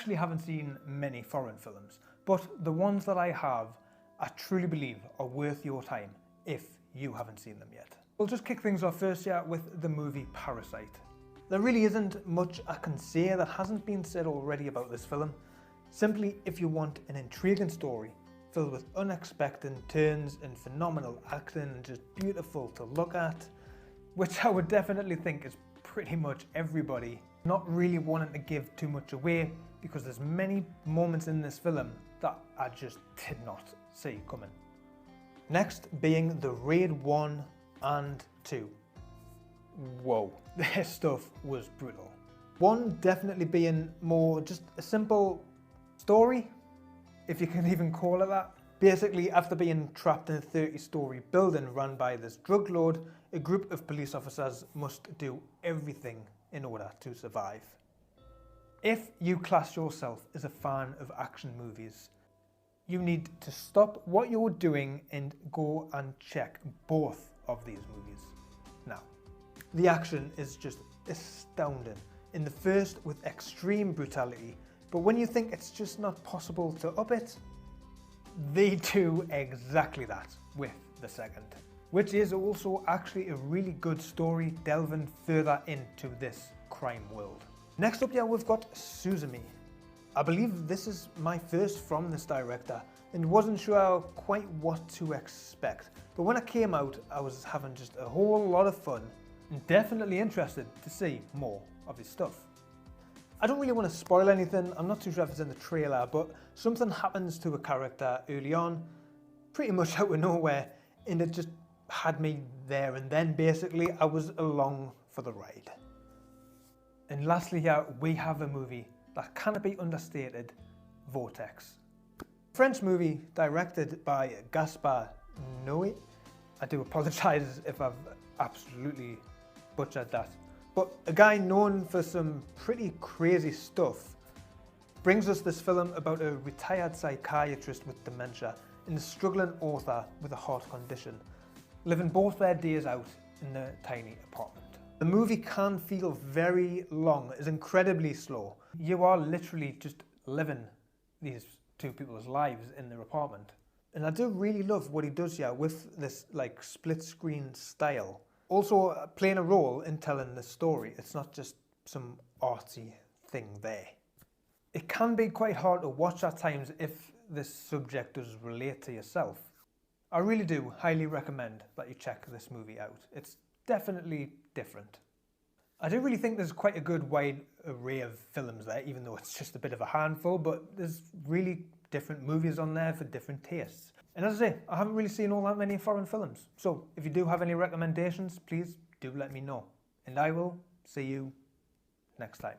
actually haven't seen many foreign films, but the ones that I have, I truly believe are worth your time if you haven't seen them yet. We'll just kick things off first here with the movie Parasite. There really isn't much I can say that hasn't been said already about this film. Simply, if you want an intriguing story filled with unexpected turns and phenomenal acting and just beautiful to look at, which I would definitely think is pretty much everybody, not really wanting to give too much away because there's many moments in this film that I just did not see coming. Next being the Raid 1 and 2. Whoa, this stuff was brutal. 1 definitely being more just a simple story, if you can even call it that. Basically, after being trapped in a 30-story building run by this drug lord, a group of police officers must do everything in order to survive. If you class yourself as a fan of action movies, you need to stop what you're doing and go and check both of these movies. Now, the action is just astounding. In the first with extreme brutality, but when you think it's just not possible to up it, they do exactly that with the second, which is also actually a really good story delving further into this crime world. Next up here we've got Suzumi. I believe this is my first from this director and wasn't sure quite what to expect, but when it came out I was having just a whole lot of fun and definitely interested to see more of his stuff. I don't really want to spoil anything, I'm not too sure if it's in the trailer, but something happens to a character early on, pretty much out of nowhere, and it just had me there and then basically. I was along for the ride. And lastly here, we have a movie that cannot be understated, Vortex. French movie directed by Gaspar Noé. I do apologise if I've absolutely butchered that. But a guy known for some pretty crazy stuff brings us this film about a retired psychiatrist with dementia and a struggling author with a heart condition, living both their days out in a tiny apartment. The movie can feel very long, it's incredibly slow. You are literally just living these two people's lives in their apartment. And I do really love what he does here with this like split screen style. Also playing a role in telling the story. It's not just some artsy thing there. It can be quite hard to watch at times if this subject does relate to yourself. I really do highly recommend that you check this movie out. It's definitely different. I do really think there's quite a good wide array of films there, even though it's just a bit of a handful, but there's really different movies on there for different tastes. And as I say, I haven't really seen all that many foreign films. So if you do have any recommendations, please do let me know. And I will see you next time.